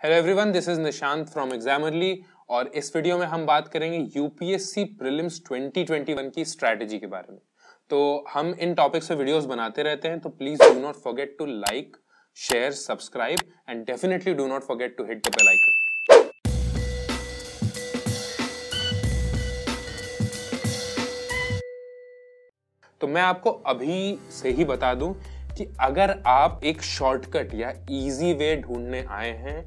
Hello everyone, this is Nishant from Examarly और इस video में हम बात करेंगे यूपीएससी प्रीलिम्स 2021 की स्ट्रैटेजी के बारे में। तो हम इन टॉपिक्स पे वीडियोस बनाते रहते हैं, तो please do not forget to like, share, subscribe and definitely do not forget to hit the bell icon. तो मैं आपको अभी से ही बता दूं कि अगर आप एक शॉर्टकट या इजी वे ढूंढने आए हैं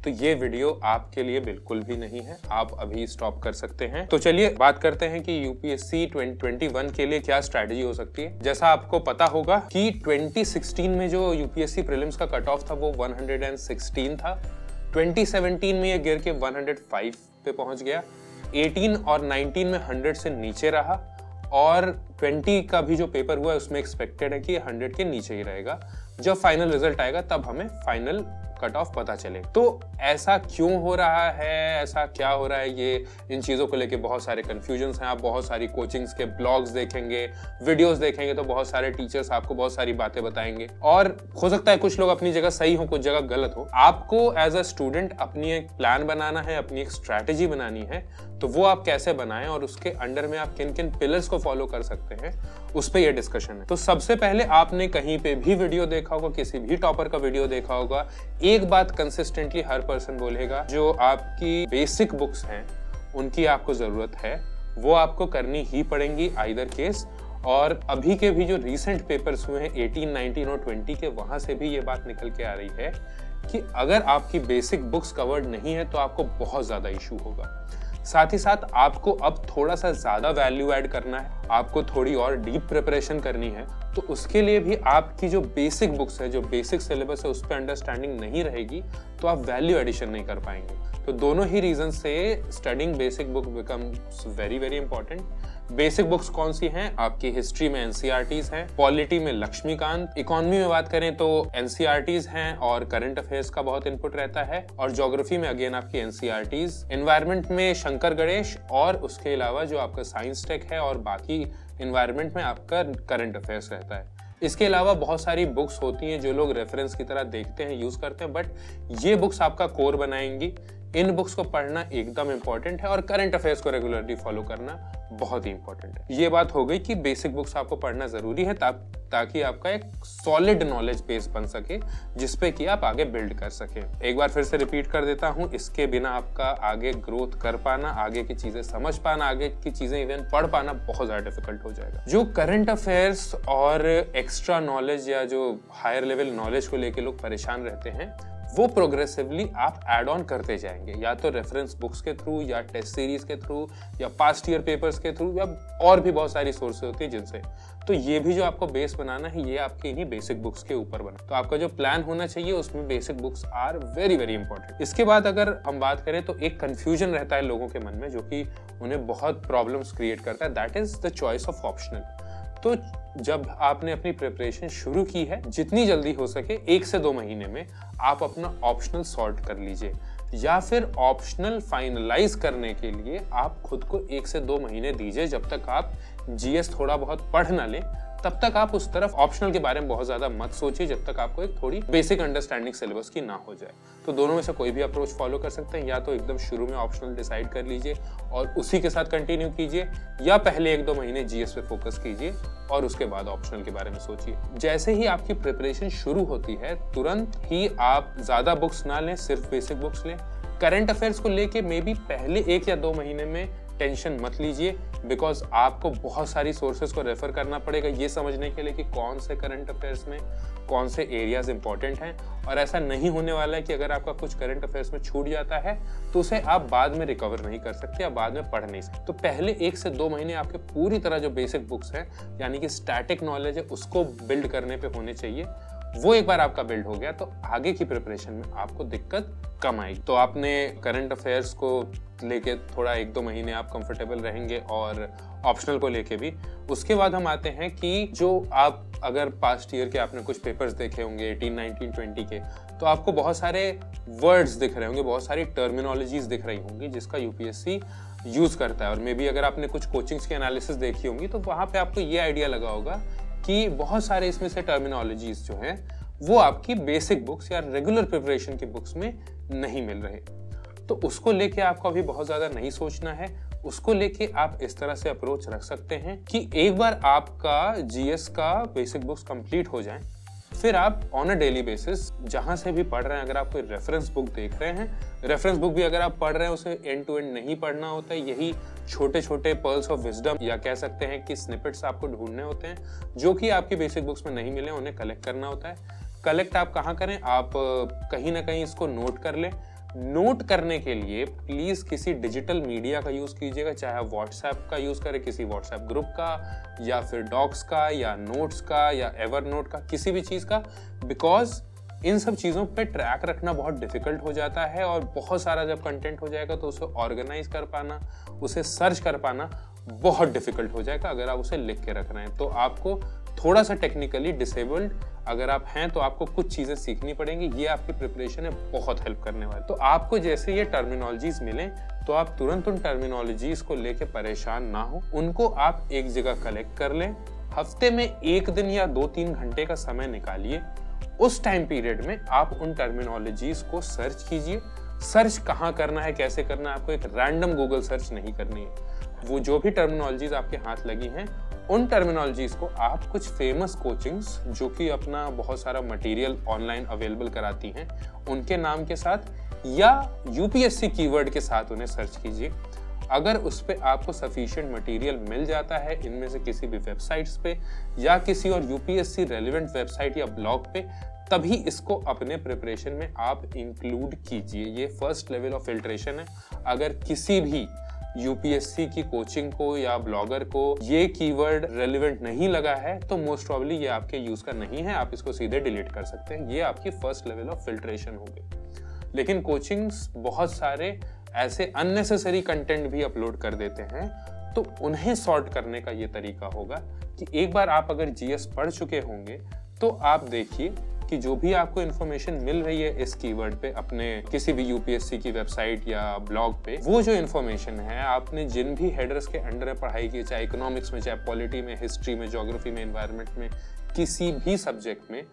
तो ये वीडियो आपके लिए बिल्कुल भी नहीं है, आप अभी स्टॉप कर सकते हैं। तो चलिए बात करते हैं कि यूपीएससी 2021 के लिए क्या स्ट्रैटेजी हो सकती है। जैसा आपको पता होगा कि 2016 में जो यूपीएससी प्रीलिम्स का कट ऑफ था वो 116 था। 2017 में ये गिर के 105 पे पहुंच गया। 18 और 19 में 100 से नीचे रहा और 20 का भी जो पेपर हुआ है उसमें एक्सपेक्टेड है कि 100 के नीचे ही रहेगा। जब फाइनल रिजल्ट आएगा तब हमें फाइनल कट ऑफ पता चले। तो ऐसा क्यों हो रहा है, ऐसा क्या हो रहा है, ये इन चीजों को लेके बहुत सारे कंफ्यूजन्स हैं। आप बहुत सारी कोचिंग्स के ब्लॉग्स देखेंगे, वीडियोस देखेंगे तो बहुत सारे टीचर्स आपको बहुत सारी बातें बताएंगे और हो सकता है कुछ लोग अपनी जगह सही हो, कुछ जगह गलत हो। आपको एज अ स्टूडेंट अपनी एक प्लान बनाना है, अपनी एक स्ट्रैटेजी बनानी है, तो वो आप कैसे बनाएं और उसके अंडर में आप किन किन पिलर्स को फॉलो कर सकते हैं, उस पे ये डिस्कशन है। तो सबसे पहले आपने कहीं पे भी वीडियो देखा होगा, किसी भी टॉपर का वीडियो देखा होगा, एक बात कंसिस्टेंटली हर पर्सन बोलेगा, जो आपकी बेसिक बुक्स हैं उनकी आपको जरूरत है, वो आपको करनी ही पड़ेंगी आइदर केस। और अभी के भी जो रीसेंट पेपर्स हुए हैं 18, 19 और 20 के, वहां से भी ये बात निकल के आ रही है कि अगर आपकी बेसिक बुक्स कवर्ड नहीं है तो आपको बहुत ज्यादा इशू होगा। साथ ही साथ आपको अब थोड़ा सा ज्यादा वैल्यू ऐड करना है, आपको थोड़ी और डीप प्रिपरेशन करनी है, तो उसके लिए भी आपकी जो बेसिक बुक्स है, जो बेसिक सिलेबस है, उस पर अंडरस्टैंडिंग नहीं रहेगी तो आप वैल्यू एडिशन नहीं कर पाएंगे। तो दोनों ही रीजन से studying basic book becomes very very important. Basic books कौन सी हैं? आपकी हिस्ट्री में एनसीईआरटीज हैं, पॉलिटी में लक्ष्मीकांत, इकोनॉमी में बात करें तो एनसीईआरटीज हैं और करंट अफेयर्स का बहुत इनपुट रहता है, और ज्योग्राफी में अगेन आपकी एनसीईआरटीज, एनवायरनमेंट में शंकर गणेश, और उसके अलावा जो आपका साइंस टेक है और बाकी एनवायरनमेंट में आपका करंट अफेयर्स रहता है। इसके अलावा बहुत सारी बुक्स होती हैं जो लोग रेफरेंस की तरह देखते हैं, यूज करते हैं, बट ये बुक्स आपका कोर बनाएंगी। इन बुक्स को पढ़ना एकदम इंपॉर्टेंट है और करंट अफेयर्स को रेगुलरली फॉलो करना बहुत ही इंपॉर्टेंट है। ये बात हो गई कि बेसिक बुक्स आपको पढ़ना जरूरी है ताकि आपका एक सॉलिड नॉलेज बेस बन सके जिसपे कि आप आगे बिल्ड कर सके। एक बार फिर से रिपीट कर देता हूं, इसके बिना आपका आगे ग्रोथ कर पाना, आगे की चीजें समझ पाना, आगे की चीजें इवन पढ़ पाना बहुत ज्यादा डिफिकल्ट हो जाएगा। जो करंट अफेयर्स और एक्स्ट्रा नॉलेज या जो हायर लेवल नॉलेज को लेके लोग परेशान रहते हैं, वो प्रोग्रेसिवली आप ऐड ऑन करते जाएंगे, या तो रेफरेंस बुक्स के थ्रू, या टेस्ट सीरीज के थ्रू, या पास्ट ईयर पेपर्स के थ्रू, या और भी बहुत सारी सोर्सेज होती है जिनसे। तो ये भी जो आपको बेस बनाना है, ये आपके इन्हीं बेसिक बुक्स के ऊपर बना। तो आपका जो प्लान होना चाहिए उसमें basic books are very very important. इसके बाद अगर हम बात करें तो एक कंफ्यूजन रहता है लोगों के मन में जो कि उन्हें बहुत प्रॉब्लम्स क्रिएट करता है, that is the choice of optional. तो जब आपने अपनी प्रिपरेशन शुरू की है, जितनी जल्दी हो सके 1 से 2 महीने में आप अपना ऑप्शनल सॉर्ट कर लीजिए, या फिर ऑप्शनल फाइनलाइज करने के लिए आप खुद को 1 से 2 महीने दीजिए। जब तक आप जीएस थोड़ा बहुत पढ़ ना लें तब तक आप उस तरफ ऑप्शनल के बारे में बहुत ज्यादा मत सोचिए, जब तक आपको एक थोड़ी बेसिक अंडरस्टैंडिंग सिलेबस की ना हो जाए। तो दोनों में से कोई भी अप्रोच फॉलो कर सकते हैं, या तो एकदम शुरू में ऑप्शनल डिसाइड कर लीजिए और उसी के साथ कंटिन्यू कीजिए, या पहले 1-2 महीने जीएस पे फोकस कीजिए और उसके बाद ऑप्शनल के बारे में सोचिए। जैसे ही आपकी प्रिपरेशन शुरू होती है तुरंत ही आप ज्यादा बुक्स ना लें, सिर्फ बेसिक बुक्स लें। करंट अफेयर्स को लेके मे बी पहले 1 या 2 महीने में टेंशन मत लीजिए, बिकॉज आपको बहुत सारी सोर्सेज को रेफर करना पड़ेगा ये समझने के लिए कि कौन से करंट अफेयर्स में कौन से एरियाज इंपॉर्टेंट हैं। और ऐसा नहीं होने वाला है कि अगर आपका कुछ करंट अफेयर्स में छूट जाता है तो उसे आप बाद में रिकवर नहीं कर सकते या बाद में पढ़ नहीं सकते। तो पहले 1 से 2 महीने आपके पूरी तरह जो बेसिक बुक्स हैं, यानी कि स्टैटिक नॉलेज है, उसको बिल्ड करने पे होने चाहिए। वो एक बार आपका बिल्ड हो गया तो आगे की प्रिपरेशन में आपको दिक्कत कम आएगी। तो आपने करंट अफेयर्स को लेके थोड़ा 1-2 महीने आप कंफर्टेबल रहेंगे और ऑप्शनल को लेके भी। उसके बाद हम आते हैं कि जो आप अगर पास्ट ईयर के आपने कुछ पेपर्स देखे होंगे 18, 19, 20 के, तो आपको बहुत सारे वर्ड्स दिख रहे होंगे, बहुत सारी टर्मिनोलॉजीज दिख रही होंगी जिसका यूपीएससी यूज करता है। और मे बी अगर आपने कुछ कोचिंग्स की एनालिसिस देखी होंगी तो वहां पे आपको ये आइडिया लगा होगा कि बहुत सारे इसमें से टर्मिनोलॉजीज जो हैं वो आपकी बेसिक बुक्स या रेगुलर प्रिपरेशन की बुक्स में नहीं मिल रहे। तो उसको लेके आपको अभी बहुत ज्यादा नहीं सोचना है। उसको लेके आप इस तरह से अप्रोच रख सकते हैं कि एक बार आपका जीएस का बेसिक बुक्स कंप्लीट हो जाए, फिर आप ऑन अ डेली बेसिस जहां से भी पढ़ रहे हैं, अगर आप कोई रेफरेंस बुक देख रहे हैं, रेफरेंस बुक भी अगर आप पढ़ रहे हैं उसे एंड टू एंड नहीं पढ़ना होता है, यही छोटे छोटे पर्ल्स ऑफ विजडम या कह सकते हैं कि स्निपेट्स आपको ढूंढने होते हैं जो कि आपकी बेसिक बुक्स में नहीं मिले, उन्हें कलेक्ट करना होता है। कलेक्ट आप कहाँ करें, आप कहीं ना कहीं इसको नोट कर लें। नोट करने के लिए प्लीज किसी डिजिटल मीडिया का यूज कीजिएगा, चाहे आप व्हाट्सएप का यूज करें, किसी व्हाट्सएप ग्रुप का या फिर डॉक्स का या नोट्स का या एवर नोट का, किसी भी चीज का, बिकॉज इन सब चीजों पे ट्रैक रखना बहुत डिफिकल्ट हो जाता है और बहुत सारा जब कंटेंट हो जाएगा तो उसे ऑर्गेनाइज कर पाना, उसे सर्च कर पाना बहुत डिफिकल्ट हो जाएगा अगर आप उसे लिख के रख रहे हैं। तो आपको थोड़ा सा टेक्निकली डिसेबल्ड अगर आप हैं तो आपको कुछ चीजें सीखनी पड़ेंगी, ये आपकी प्रिपरेशन में बहुत हेल्प करने वाली। तो आपको जैसे ये टर्मिनोलॉजीज मिलें तो आप तुरंत उन टर्मिनोलॉजीज को लेके परेशान ना हो, उनको आप एक जगह कलेक्ट कर लें। हफ्ते में 1 दिन या 2-3 घंटे का समय निकालिए, उस टाइम पीरियड में आप उन टर्मिनोलॉजीज को सर्च कीजिए। सर्च कहाँ करना है, कैसे करना है, आपको एक रैंडम गूगल सर्च नहीं करनी है। वो जो भी टर्मिनोलॉजीज आपके हाथ लगी हैं, उन टर्मिनोलॉजीज को आप कुछ फेमस कोचिंग्स जो कि अपना बहुत सारा मटेरियल ऑनलाइन अवेलेबल कराती हैं, उनके नाम के साथ या यूपीएससी कीवर्ड के साथ उन्हें सर्च कीजिए। अगर उस पे आपको सफिशिएंट मटेरियल मिल जाता है इनमें से किसी भी वेबसाइट्स पे या किसी और यूपीएससी रेलेवेंट वेबसाइट या ब्लॉग पे, तभी इसको अपने प्रिपरेशन में आप इंक्लूड कीजिए। ये फर्स्ट लेवल ऑफ फिल्ट्रेशन है। अगर किसी भी यूपीएससी की कोचिंग को या ब्लॉगर को ये कीवर्ड रेलेवेंट नहीं लगा है तो मोस्ट प्रोबेबली ये आपके यूज का नहीं है, आप इसको सीधे डिलीट कर सकते हैं। ये आपकी फर्स्ट लेवल ऑफ फिल्ट्रेशन हो गई। लेकिन कोचिंग्स बहुत सारे ऐसे अननेसेसरी कंटेंट भी अपलोड कर देते हैं, तो उन्हें सॉर्ट करने का ये तरीका होगा कि एक बार आप अगर जीएस पढ़ चुके होंगे तो आप देखिए कि जो भी आपको इन्फॉर्मेशन मिल रही है इस कीवर्ड पे अपने किसी भी यूपीएससी की वेबसाइट या ब्लॉग पे, वो जो इन्फॉर्मेशन है आपने जिन भी हेडर्स के अंडर में पढ़ाई की, चाहे इकोनॉमिक्स में, चाहे पॉलिटी में, हिस्ट्री में, ज्योग्राफी में, एनवायरनमेंट में, किसी भी सब्जेक्ट में,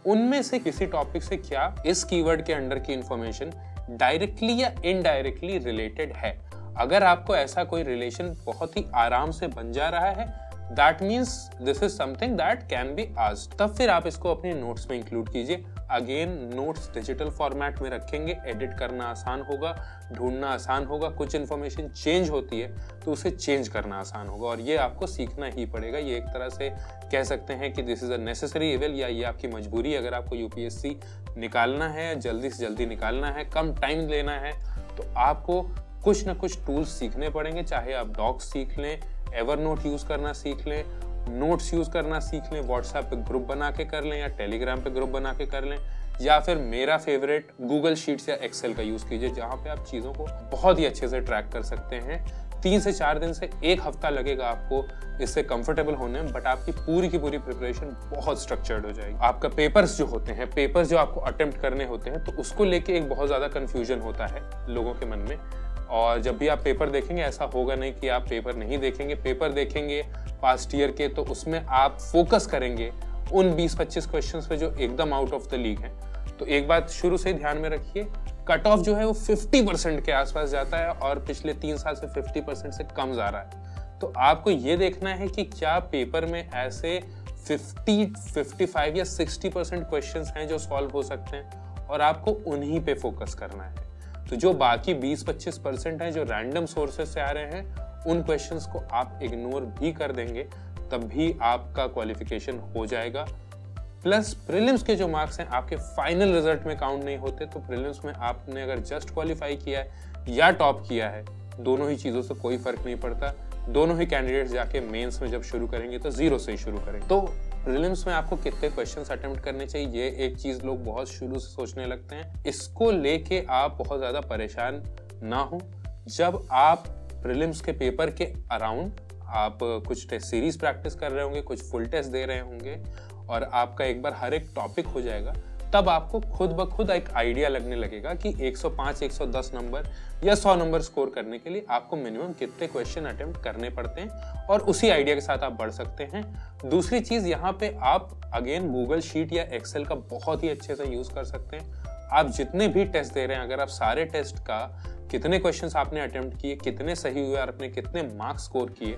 उनमें से किसी टॉपिक से क्या इस कीवर्ड के अंडर की इन्फॉर्मेशन डायरेक्टली या इनडायरेक्टली रिलेटेड है। अगर आपको ऐसा कोई रिलेशन बहुत ही आराम से बन जा रहा है, that means this is something that can be asked, तब फिर आप इसको अपने नोट्स में इंक्लूड कीजिए। अगेन नोट्स डिजिटल फॉर्मेट में रखेंगे, एडिट करना आसान होगा, ढूंढना आसान होगा, कुछ इन्फॉर्मेशन चेंज होती है तो उसे चेंज करना आसान होगा और ये आपको सीखना ही पड़ेगा। ये एक तरह से कह सकते हैं कि this is a necessary evil, या ये आपकी मजबूरी। अगर आपको यूपीएससी निकालना है, जल्दी से जल्दी निकालना है, कम टाइम लेना है, तो आपको कुछ ना कुछ टूल्स सीखने पड़ेंगे। चाहे आप डॉक्स सीख लें, एवर नोट यूज करना सीख लें, नोट्स यूज करना सीख लें, व्हाट्सएप पे ग्रुप बना के कर लें या टेलीग्राम पे ग्रुप बना के कर लें, या फिर मेरा फेवरेट गूगल शीट्स या एक्सेल का यूज कीजिए, जहां पे आप चीजों को बहुत ही अच्छे से ट्रैक कर सकते हैं। 3 से 4 दिन से 1 हफ्ता लगेगा आपको इससे कंफर्टेबल होने में, बट आपकी पूरी की पूरी प्रिपरेशन बहुत स्ट्रक्चर्ड हो जाएगी। आपका पेपर्स जो होते हैं, पेपर्स जो आपको अटेम्प्ट करने होते हैं, तो उसको लेके एक बहुत ज्यादा कंफ्यूजन होता है लोगों के मन में। और जब भी आप पेपर देखेंगे, ऐसा होगा नहीं कि आप पेपर नहीं देखेंगे, पेपर देखेंगे पास्ट ईयर के, तो उसमें आप फोकस करेंगे उन 20-25 क्वेश्चंस पे जो एकदम आउट ऑफ द लीग हैं। तो एक बात शुरू से ध्यान में रखिए, कट ऑफ जो है वो 50% के आसपास जाता है और पिछले 3 साल से 50% से कम जा रहा है। तो आपको ये देखना है कि क्या पेपर में ऐसे 50, 55 या 60% क्वेश्चंस हैं जो सॉल्व हो सकते हैं और आपको उन्हीं पे फोकस करना है। तो जो बाकी 20-25% हैं जो रैंडम सोर्सेस से आ रहे हैं, उन क्वेश्चंस को आप इग्नोर भी कर देंगे, तब भी आपका क्वालिफिकेशन हो जाएगा। प्लस प्रीलिम्स के जो मार्क्स हैं आपके फाइनल रिजल्ट में काउंट नहीं होते, तो प्रीलिम्स में आपने अगर जस्ट क्वालिफाई किया है या टॉप किया है, दोनों ही चीजों से कोई फर्क नहीं पड़ता। दोनों ही कैंडिडेट्स जाके मेंस में जब शुरू करेंगे तो 0 से ही शुरू करेंगे। तो प्रीलिम्स में आपको कितने क्वेश्चंस अटेम्प्ट करने चाहिए, ये एक चीज लोग बहुत शुरू से सोचने लगते हैं। इसको लेके आप बहुत ज्यादा परेशान ना हो। जब आप प्रीलिम्स के पेपर के अराउंड आप कुछ टेस्ट सीरीज प्रैक्टिस कर रहे होंगे, कुछ फुल टेस्ट दे रहे होंगे और आपका एक बार हर एक टॉपिक हो जाएगा, तब आपको खुद ब खुद एक आइडिया लगने लगेगा कि 105, 110 नंबर या 100 नंबर स्कोर करने के लिए आपको मिनिमम कितने क्वेश्चन अटेम्प्ट करने पड़ते हैं, और उसी आइडिया के साथ आप बढ़ सकते हैं। दूसरी चीज, यहाँ पे आप अगेन गूगल शीट या एक्सेल का बहुत ही अच्छे से यूज कर सकते हैं। आप जितने भी टेस्ट दे रहे हैं, अगर आप सारे टेस्ट का कितने क्वेश्चंस आपने अटेम्प्ट किए, कितने सही हुए और आपने कितने मार्क्स स्कोर किए,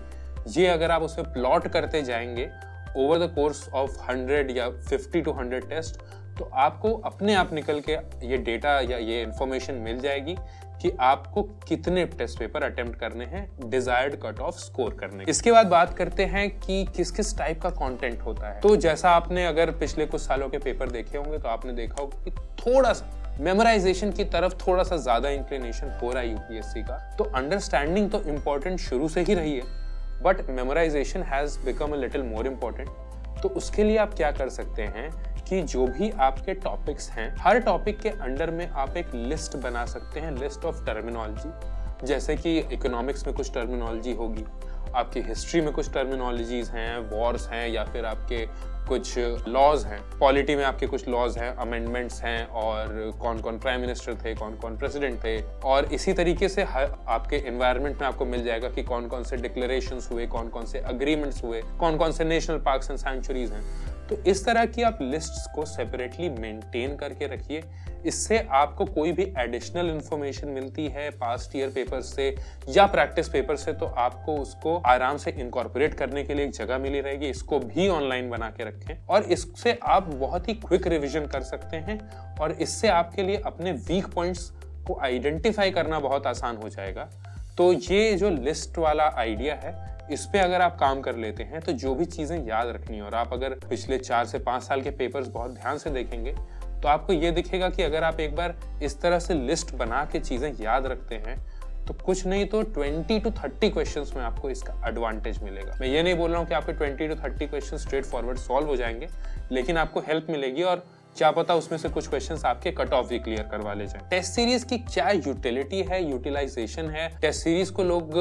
ये अगर आप उसमें प्लॉट करते जाएंगे ओवर द कोर्स ऑफ 100 या 50 to 100 टेस्ट, तो आपको अपने आप निकल के ये डेटा या ये इंफॉर्मेशन मिल जाएगी कि आपको कितने टेस्ट पेपर अटेम्प्ट करने हैं डिजायर्ड कट ऑफ स्कोर करने। इसके बाद बात करते हैं कि किस किस टाइप का कंटेंट होता है। तो जैसा आपने अगर पिछले कुछ सालों के पेपर देखे होंगे तो आपने देखा होगा कि थोड़ा सा मेमोराइजेशन की तरफ थोड़ा सा ज्यादा इंक्लिनेशन हो रहा है यूपीएससी का। तो अंडरस्टैंडिंग तो इम्पोर्टेंट शुरू से ही रही है, but memorisation has become a little more important. तो उसके लिए आप क्या कर सकते हैं कि जो भी आपके टॉपिक्स हैं, हर टॉपिक के अंडर में आप एक लिस्ट बना सकते हैं, लिस्ट ऑफ टर्मिनोलॉजी। जैसे कि इकोनॉमिक्स में कुछ टर्मिनोलॉजी होगी, आपकी हिस्ट्री में कुछ टर्मिनोलॉजीज हैं, वॉर्स हैं, या फिर आपके कुछ लॉज हैं, पॉलिटी में आपके कुछ लॉज हैं, अमेंडमेंट्स हैं, और कौन कौन प्राइम मिनिस्टर थे, कौन कौन प्रेसिडेंट थे। और इसी तरीके से आपके एनवायरनमेंट में आपको मिल जाएगा कि कौन कौन से डिक्लेरेशंस हुए, कौन कौन से अग्रीमेंट्स हुए, कौन कौन से नेशनल पार्क्स एंड सैंक्चुरीज हैं। तो इस तरह की आप लिस्ट्स को सेपरेटली मेंटेन करके रखिए। इससे आपको कोई भी एडिशनल इंफॉर्मेशन मिलती है पास्ट ईयर पेपर से या प्रैक्टिस पेपर से, तो आपको उसको आराम से इनकॉर्पोरेट करने के लिए एक जगह मिली रहेगी। इसको भी ऑनलाइन बना के रखें और इससे आप बहुत ही क्विक रिवीजन कर सकते हैं, और इससे आपके लिए अपने वीक पॉइंट्स को आइडेंटिफाई करना बहुत आसान हो जाएगा। तो ये जो लिस्ट वाला आइडिया है, इस पे अगर आप काम कर लेते हैं तो जो भी चीजें याद रखनी है, और आप अगर पिछले 4 से 5 साल के पेपर्स बहुत ध्यान से देखेंगे तो आपको ये दिखेगा कि अगर आप एक बार इस तरह से लिस्ट बना के चीजें याद रखते हैं तो कुछ नहीं तो 20 to 30 क्वेश्चंस में आपको इसका एडवांटेज मिलेगा। मैं ये नहीं बोल रहा हूँ कि आपके 20 to 30 question straight forward solve हो जाएंगे, लेकिन आपको हेल्प मिलेगी, और क्या पता उसमें से कुछ क्वेश्चंस आपके कट ऑफ भी क्लियर करवा ले जाएं। टेस्ट सीरीज की क्या यूटिलिटी है, यूटिलाइजेशन है। टेस्ट सीरीज को लोग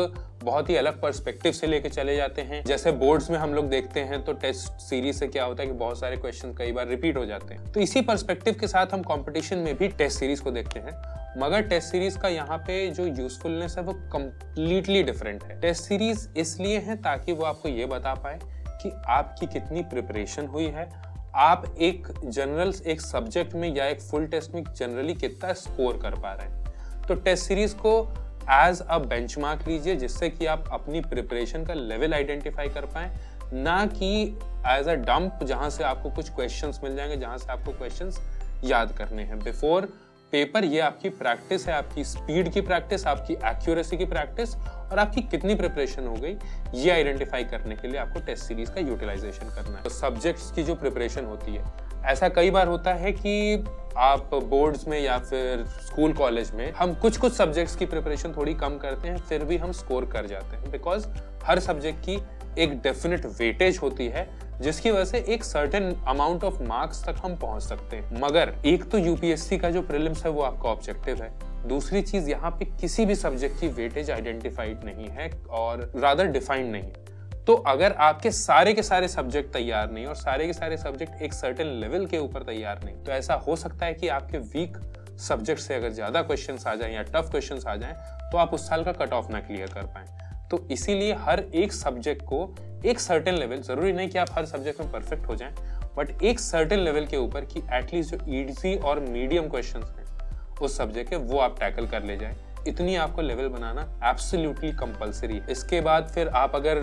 बहुत ही अलग पर्सपेक्टिव से लेके चले जाते हैं। जैसे बोर्ड्स में हम लोग देखते हैं तो टेस्ट सीरीज से क्या होता है कि बहुत सारे क्वेश्चन कई बार रिपीट हो जाते हैं। तो इसी पर्सपेक्टिव के साथ हम कंपटीशन में भी टेस्ट सीरीज को देखते हैं, मगर टेस्ट सीरीज का यहाँ पे जो यूजफुलनेस है वो कंप्लीटली डिफरेंट है। टेस्ट सीरीज इसलिए है ताकि वो आपको ये बता पाए कि आपकी कितनी प्रिपरेशन हुई है, आप एक जनरल एक सब्जेक्ट में या एक फुल टेस्ट में जनरली कितना स्कोर कर पा रहे हैं। तो टेस्ट सीरीज को एज अ बेंचमार्क लीजिए, जिससे कि आप अपनी प्रिपरेशन का लेवल आइडेंटिफाई कर पाएं, ना कि एज अ डंप जहां से आपको कुछ क्वेश्चंस मिल जाएंगे जहां से आपको क्वेश्चंस याद करने हैं बिफोर पेपर। ये आपकी प्रैक्टिस है, आपकी स्पीड की प्रैक्टिस, आपकी एक्यूरेसी की प्रैक्टिस, और आपकी कितनी प्रिपरेशन हो गई ये आइडेंटिफाई करने के लिए आपको टेस्ट सीरीज का यूटिलाइजेशन करना है। तो सब्जेक्ट्स की जो प्रिपरेशन होती है, ऐसा कई बार होता है कि आप बोर्ड्स में या फिर स्कूल कॉलेज में हम कुछ सब्जेक्ट्स की प्रिपरेशन थोड़ी कम करते हैं, फिर भी हम स्कोर कर जाते हैं, बिकॉज हर सब्जेक्ट की एक डेफिनेट वेटेज होती है जिसकी वजह से एक सर्टेन अमाउंट ऑफ मार्क्स तक हम पहुंच सकते हैं। मगर एक तो यूपीएससी का जो प्रीलिम्स है वो आपका ऑब्जेक्टिव है, दूसरी चीज यहाँ पे किसी भी सब्जेक्ट की वेटेज आइडेंटिफाइड नहीं है और रादर डिफाइंड नहीं। तो अगर आपके सारे के सारे सब्जेक्ट तैयार नहीं और सारे के सारे सब्जेक्ट एक सर्टेन लेवल के ऊपर तैयार नहीं, तो ऐसा हो सकता है कि आपके वीक सब्जेक्ट से अगर ज्यादा क्वेश्चंस आ जाएं या टफ क्वेश्चंस आ जाएं तो आप उस साल का कट ऑफ ना क्लियर कर पाएं। तो इसीलिए हर एक सब्जेक्ट को एक सर्टेन लेवल, जरूरी नहीं कि आप हर सब्जेक्ट में परफेक्ट हो जाएं, बट एक सर्टेन लेवल के ऊपर कि एटलीस्ट जो इजी और मीडियम क्वेश्चंस हैं उस सब्जेक्ट के वो आप टैकल कर ले जाएं, इतनी आपको लेवल बनाना एब्सोल्युटली कंपलसरी है। इसके बाद फिर आप अगर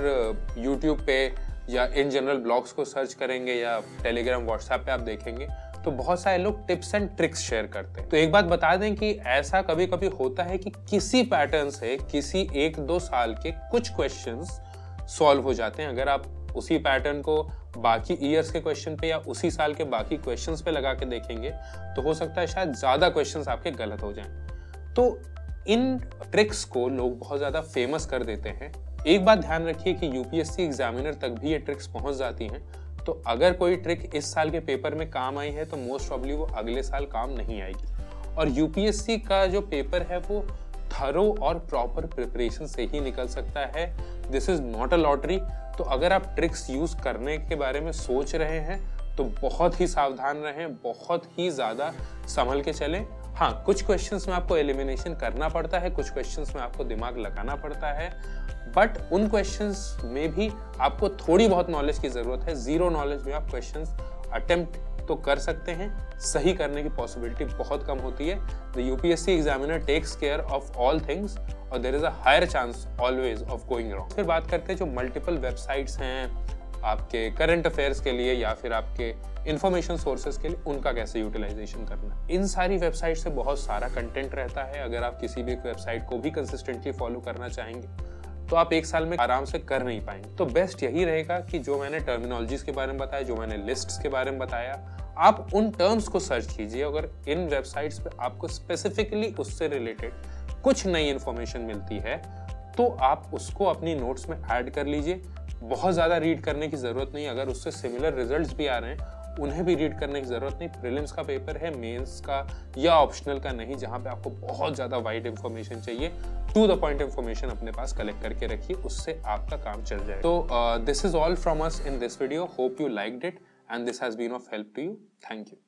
YouTube पे या इन जनरल ब्लॉग्स को सर्च करेंगे या टेलीग्राम व्हाट्सएप पे आप देखेंगे तो बहुत सारे लोग टिप्स एंड ट्रिक्स शेयर करते हैं। तो एक बात बता दें कि ऐसा कभी कभी होता है कि किसी पैटर्न से किसी 1-2 साल के कुछ क्वेश्चंस सॉल्व हो जाते हैं। अगर आप उसी पैटर्न को बाकी ईयर्स के क्वेश्चन पे या उसी साल के बाकी क्वेश्चंस पे लगा के देखेंगे तो हो सकता है शायद ज्यादा क्वेश्चंस आपके गलत हो जाएं। तो इन ट्रिक्स को लोग बहुत ज्यादा फेमस कर देते हैं। एक बात ध्यान रखिए कि यूपीएससी एग्जामिनर तक भी ये ट्रिक्स पहुंच जाती हैं, तो अगर कोई ट्रिक इस साल के पेपर में काम आई है तो मोस्ट प्रॉब्ली वो अगले साल काम नहीं आएगी। और यूपीएससी का जो पेपर है वो थरो और प्रॉपर प्रिपरेशन से ही निकल सकता है। This is not a lottery. तो अगर आप ट्रिक्स यूज करने के बारे में सोच रहे हैं तो बहुत ही सावधान रहें, बहुत ही ज्यादा संभल के चलें। हाँ, कुछ क्वेश्चंस में आपको एलिमिनेशन करना पड़ता है, कुछ क्वेश्चंस में आपको दिमाग लगाना पड़ता है, बट उन क्वेश्चंस में भी आपको थोड़ी बहुत नॉलेज की जरूरत है। जीरो नॉलेज में आप क्वेश्चंस अटेम्प्ट तो कर सकते हैं, सही करने की पॉसिबिलिटी बहुत कम होती है। The UPSC examiner takes care of all things और there is a higher chance always of going wrong. फिर बात करते हैं जो मल्टीपल वेबसाइट्स हैं आपके करंट अफेयर्स के लिए या फिर आपके इंफॉर्मेशन सोर्सेज के लिए, उनका कैसे यूटिलाइजेशन करना। इन सारी वेबसाइट से बहुत सारा कंटेंट रहता है। अगर आप किसी भी वेबसाइट को भी कंसिस्टेंटली फॉलो करना चाहेंगे तो आप एक साल में आराम से कर नहीं पाएंगे। तो बेस्ट यही रहेगा कि जो मैंने टर्मिनोलॉजीज के बारे में बताया, जो मैंने लिस्ट्स के बारे में बताया, आप उन टर्म्स को सर्च कीजिए। अगर इन वेबसाइट्स पे आपको स्पेसिफिकली उससे रिलेटेड कुछ नई इंफॉर्मेशन मिलती है तो आप उसको अपनी नोट्स में ऐड कर लीजिए। बहुत ज़्यादा रीड करने की ज़रूरत नहीं। अगर उससे सिमिलर रिजल्ट्स भी आ रहे हैं उन्हें भी रीड करने की ज़रूरत नहीं। प्रीलिम्स का पेपर है, मेंस का या ऑप्शनल का नहीं, जहाँ पे आपको बहुत ज़्यादा वाइड इंफॉर्मेशन चाहिए। टू द पॉइंट इंफॉर्मेशन अपने पास कलेक्ट करके रखिए, उससे आपका काम चल जाए। तो this is all from us in this video. Hope you liked it and this has been of help to you. Thank you.